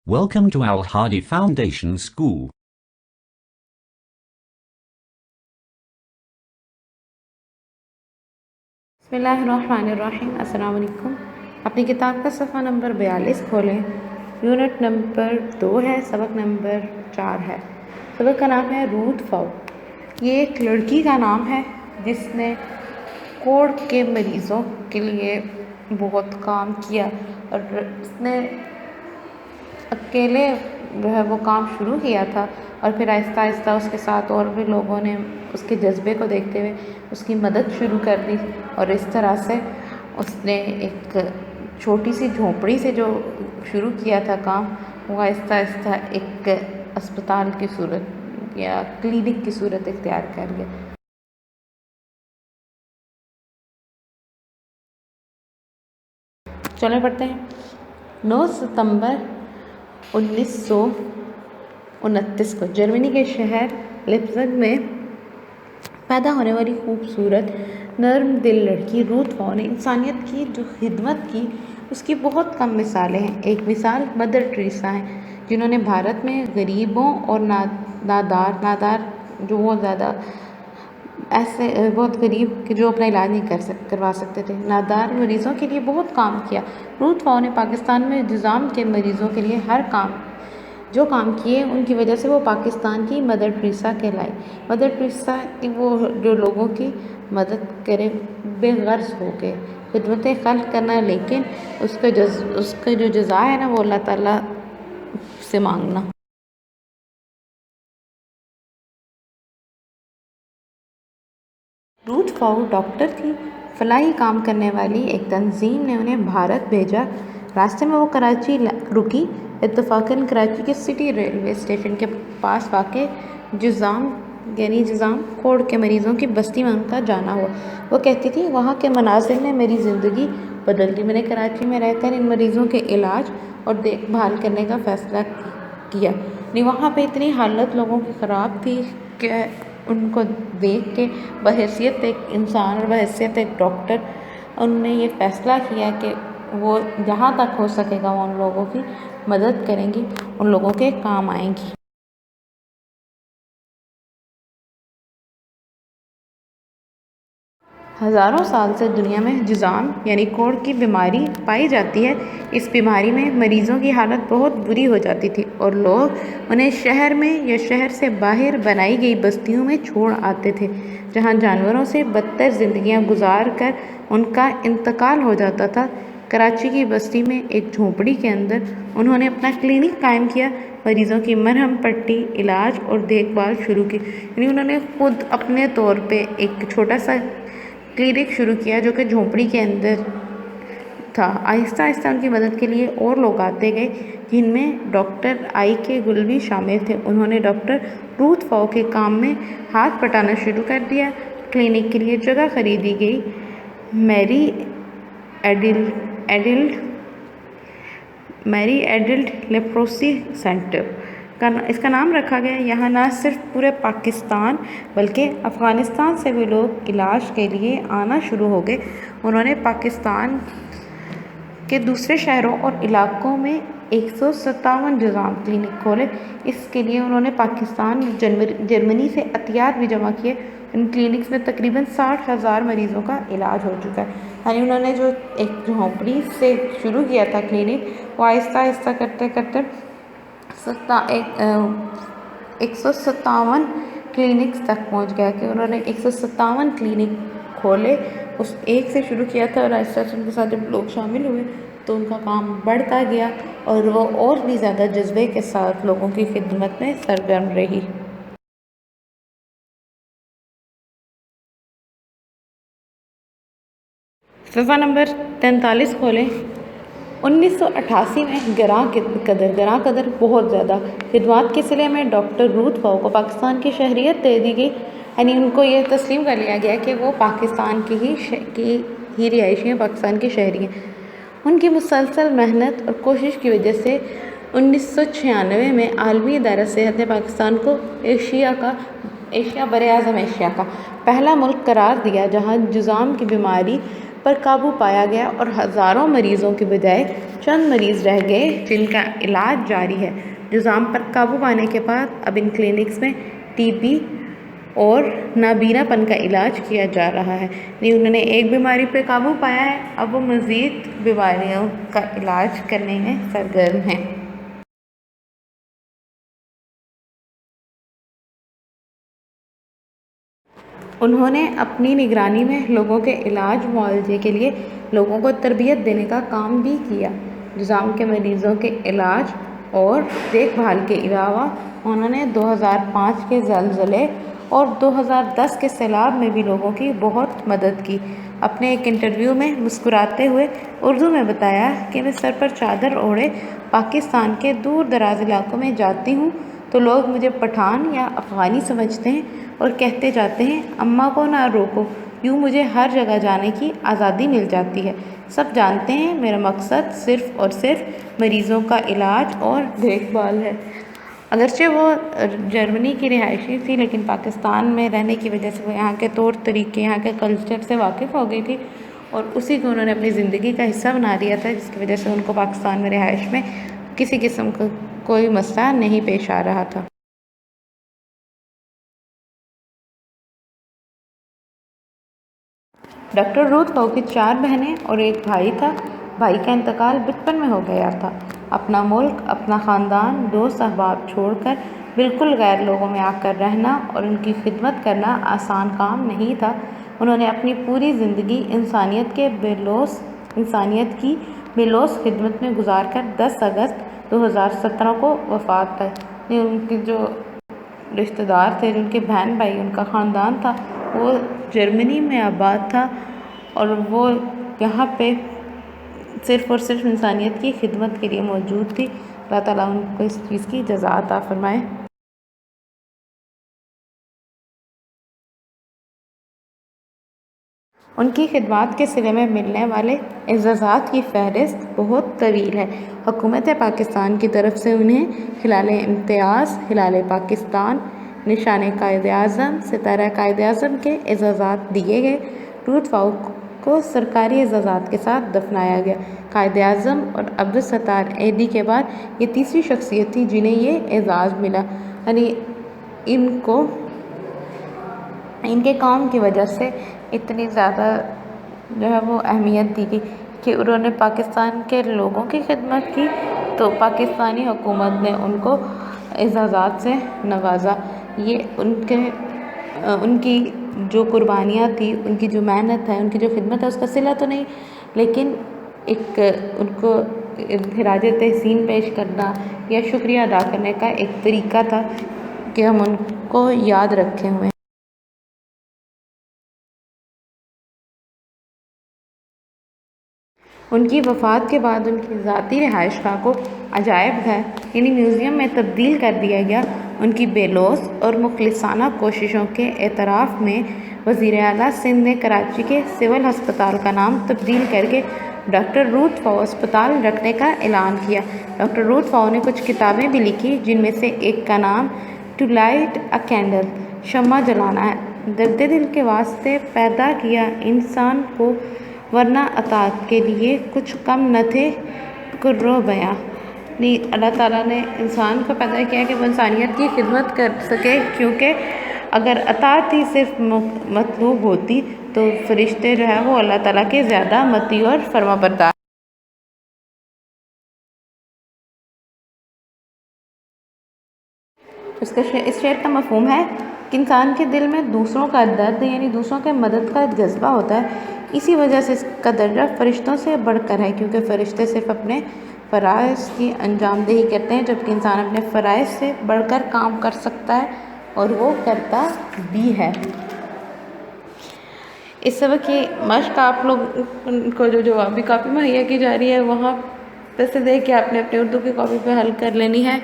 Welcome to Al Hadi Foundation School. बिस्मिल्लाहिर्रहमानिर्रहीम। अस्सलाम वालेकुम। अपनी किताब का सफ़ा नंबर 42 खोलें। यूनिट नंबर 2 है, सबक नंबर 4 है। सबक का नाम है रूथ फाउ। ये एक लड़की का नाम है जिसने कोढ़ के मरीज़ों के लिए बहुत काम किया और उसने अकेले जो है वो काम शुरू किया था और फिर आहिस्ता आहिस्ता उसके साथ और भी लोगों ने उसके जज्बे को देखते हुए उसकी मदद शुरू कर दी और इस तरह से उसने एक छोटी सी झोंपड़ी से जो शुरू किया था काम, वो आहिस्ता आहिस्ता एक अस्पताल की सूरत या क्लिनिक की सूरत इख्तियार कर लिया। चलो पढ़ते हैं। 9 सितंबर 1929 को जर्मनी के शहर लिप्ज़ग में पैदा होने वाली खूबसूरत नर्म दिल लड़की रूथ फाउ ने इंसानियत की जो खिदमत की उसकी बहुत कम मिसालें हैं। एक मिसाल मदर टेरेसा है, जिन्होंने भारत में गरीबों और नादार जो बहुत ज़्यादा ऐसे बहुत गरीब कि जो अपना इलाज नहीं करवा सकते थे, नादार मरीज़ों के लिए बहुत काम किया। रूथ फाउ ने पाकिस्तान में जुज़ाम के मरीज़ों के लिए जो काम किए उनकी वजह से वो पाकिस्तान की मदर टेरेसा कहलाई। मदर टेरेसा की वो जो लोगों की मदद करे बेगर्ज हो के खिदमत खल्क़ करना, लेकिन उसका जो जज़ा है ना वो अल्लाह ताला से मांगना। रूथ फाउ डॉक्टर थी। फलाही काम करने वाली एक तंजीम ने उन्हें भारत भेजा। रास्ते में वो कराची रुकी। इत्तफ़ाक़न कराची के सिटी रेलवे स्टेशन के पास वाक़े जुज़ाम कोढ़ के मरीज़ों की बस्ती में उनका जाना हुआ। वो कहती थी, वहाँ के मनाज़िर ने मेरी ज़िंदगी बदल दी। मैंने कराची में रहकर इन मरीज़ों के इलाज और देखभाल करने का फ़ैसला किया। नहीं, वहाँ पे इतनी हालत लोगों की ख़राब थी कि उनको देख के बहैसियत एक इंसान और बहैसियत एक डॉक्टर उनने ये फ़ैसला किया कि वो जहाँ तक हो सकेगा वो उन लोगों की मदद करेंगी, उन लोगों के काम आएंगी। हज़ारों साल से दुनिया में जुज़ाम यानी कोढ़ की बीमारी पाई जाती है। इस बीमारी में मरीज़ों की हालत बहुत बुरी हो जाती थी और लोग उन्हें शहर में या शहर से बाहर बनाई गई बस्तियों में छोड़ आते थे, जहां जानवरों से बदतर ज़िंदगियां गुजार कर उनका इंतकाल हो जाता था। कराची की बस्ती में एक झोंपड़ी के अंदर उन्होंने अपना क्लिनिक कायम किया। मरीज़ों की मरहम पट्टी, इलाज और देखभाल शुरू की। यानी उन्होंने खुद अपने तौर पे एक छोटा सा क्लिनिक शुरू किया जो कि झोंपड़ी के अंदर था। आहिस्ता आहिस्ता उनकी मदद के लिए और लोग आते गए, जिनमें डॉक्टर आई.के. गुल भी शामिल थे। उन्होंने डॉक्टर रूथ फाउ के काम में हाथ बटाना शुरू कर दिया। क्लिनिक के लिए जगह खरीदी गई। मैरी एडल्ट लेप्रोसी सेंटर इसका नाम रखा गया। यहाँ न सिर्फ पूरे पाकिस्तान बल्कि अफ़गानिस्तान से भी लोग इलाज के लिए आना शुरू हो गए। उन्होंने पाकिस्तान के दूसरे शहरों और इलाकों में 157 जुज़ाम क्लिनिक खोले। इसके लिए उन्होंने पाकिस्तान जर्मनी से अतियात भी जमा किए। इन क्लिनिक्स में तकरीबन 60,000 मरीज़ों का इलाज हो चुका है। यानी उन्होंने जो एक झोंपड़ी से शुरू किया था क्लिनिक, वो आहिस्ता आहिस्ता करते करते 157 क्लिनिक्स तक पहुंच गया कि उन्होंने 157 क्लिनिक खोले। उस एक से शुरू किया था और आहिस्ता आहिस्ता उनके साथ जब लोग शामिल हुए तो उनका काम बढ़ता गया और वो और भी ज़्यादा जज्बे के साथ लोगों की खिदमत में सरगर्म रही। सफ़ा नंबर 43 खोलें। 1988 में गरां कदर बहुत ज़्यादा खिदमत के सिले में डॉक्टर रूथ फाउ को पाकिस्तान की शहरियत दे दी गई। यानी उनको ये तस्लीम कर लिया गया कि वो पाकिस्तान की ही रिहायशी हैं, पाकिस्तान की शहरी हैं। उनकी मुसलसल मेहनत और कोशिश की वजह से 1996 में आलमी इदारा सेहत ने पाकिस्तान को एशिया बरे आज़म एशिया का पहला मुल्क करार दिया जहाँ जुज़ाम की बीमारी پر قابو پایا گیا اور ہزاروں مریضوں کے بجائے چند مریض رہ گئے جن کا علاج جاری ہے۔ جذام پر قابو پانے کے بعد اب ان کلینکس میں ٹی بی اور نابینا پن کا علاج کیا جا رہا ہے۔ انہوں نے ایک بیماری پہ قابو پایا ہے، اب وہ مزید بیماریوں کا علاج کرنے میں سرگرم ہیں۔ انہوں نے اپنی نگرانی میں لوگوں کے علاج معالجے کے لیے لوگوں کو تربیت دینے کا کام بھی کیا۔ جذام کے مریضوں کے علاج اور دیکھ بھال کے علاوہ انہوں نے 2005 کے زلزلے اور 2010 کے سیلاب میں بھی لوگوں کی بہت مدد کی۔ اپنے ایک انٹرویو میں مسکراتے ہوئے اردو میں بتایا کہ میں سر پر چادر اوڑھے پاکستان کے دور دراز علاقوں میں جاتی ہوں تو لوگ مجھے پٹھان یا افغانی سمجھتے ہیں اور کہتے جاتے ہیں اماں کو نہ روکو، یوں مجھے ہر جگہ جانے کی آزادی مل جاتی ہے۔ سب جانتے ہیں میرا مقصد صرف اور صرف مریضوں کا علاج اور دیکھ بھال ہے۔ اگرچہ وہ جرمنی کی رہائشی تھی لیکن پاکستان میں رہنے کی وجہ سے وہ یہاں کے طور طریقے، یہاں کے کلچر سے واقف ہو گئی تھی اور اسی کو انہوں نے اپنی زندگی کا حصہ بنا دیا تھا، جس کی وجہ سے ان کو پاکستان میں رہائش میں کسی قسم کا کوئی مسئلہ نہیں پیش آ رہا تھا۔ ڈاکٹر رود فاؤ کی 4 بہنیں اور ایک بھائی تھا۔ بھائی کا انتقال بچپن میں ہو گیا تھا۔ اپنا ملک، اپنا خاندان، دوست احباب چھوڑ کر بالکل غیر لوگوں میں آ کر رہنا اور ان کی خدمت کرنا آسان کام نہیں تھا۔ انہوں نے اپنی پوری زندگی انسانیت کی بے لوث خدمت میں گزار کر 10 اگست 2017 کو وفات پائی۔ ان کے جو رشتہ دار تھے، جن کے بہن بھائی، ان کا خاندان تھا، وہ جرمنی میں آباد تھا اور وہ یہاں پہ صرف اور صرف انسانیت کی خدمت کے لیے موجود تھی۔ اللہ تعالیٰ ان کو اس چیز کی جزا عطا فرمائے۔ ان کی خدمات کے صلے میں ملنے والے اعزازات کی فہرست بہت طویل ہے۔ حکومت پاکستان کی طرف سے انہیں ہلال امتیاز، ہلال پاکستان، نشان قائد اعظم، ستارہ قائد اعظم کے اعزازات دیے گئے۔ رود فاؤ کو سرکاری اعزازات کے ساتھ دفنایا گیا۔ قائد اعظم اور عبدالستار ایدھی کے بعد یہ تیسری شخصیت تھی جنہیں یہ اعزاز ملا۔ یعنی ان کے کام کی وجہ سے اتنی زیادہ جو ہے وہ اہمیت دی گئی کہ انہوں نے پاکستان کے لوگوں کی خدمت کی تو پاکستانی حکومت نے ان کو اعزازات سے نوازا۔ یہ ان کی جو قربانیاں تھیں، ان کی جو محنت ہے، ان کی جو خدمت ہے، اس کا صلہ تو نہیں، لیکن ایک ان کو خراج تحسین پیش کرنا یا شکریہ ادا کرنے کا ایک طریقہ تھا کہ ہم ان کو یاد رکھے ہوئے ہیں۔ ان کی وفات کے بعد ان کی ذاتی رہائش گاہ کو عجائب گھر یعنی میوزیم میں تبدیل کر دیا گیا۔ ان کی بے لوث اور مخلصانہ کوششوں کے اعتراف میں وزیر اعلیٰ سندھ نے کراچی کے سول ہسپتال کا نام تبدیل کر کے ڈاکٹر رود فاؤ اسپتال رکھنے کا اعلان کیا۔ ڈاکٹر رود فاؤ نے کچھ کتابیں بھی لکھی جن میں سے ایک کا نام ٹو لائٹ اے کینڈل، شمع جلانا ہے۔ درد دل کے واسطے پیدا کیا انسان کو، ورنہ اطاعت کے لیے کچھ کم نہ تھے کرو بیاں۔ اللہ تعالیٰ نے انسان کو پیدا کیا کہ وہ انسانیت کی خدمت کر سکے، کیونکہ اگر اطاعت ہی صرف مطلوب ہوتی تو فرشتے جو ہے وہ اللہ تعالیٰ کے زیادہ مطیع اور فرما بردار۔ اس شعر کا مفہوم ہے کہ انسان کے دل میں دوسروں کا درد یعنی دوسروں کے مدد کا جذبہ ہوتا ہے، اسی وجہ سے اس کا درجہ فرشتوں سے بڑھ کر ہے، کیونکہ فرشتے صرف اپنے فرائض کی انجام دہی کرتے ہیں، جبکہ انسان اپنے فرائض سے بڑھ کر کام کر سکتا ہے اور وہ کرتا بھی ہے۔ اس سبق کی مشق آپ لوگ کو جو جوابی کاپی مہیا کی جا رہی ہے وہاں پہ سے دیکھ کے آپ نے اپنی اردو کی کاپی پہ حل کر لینی ہے۔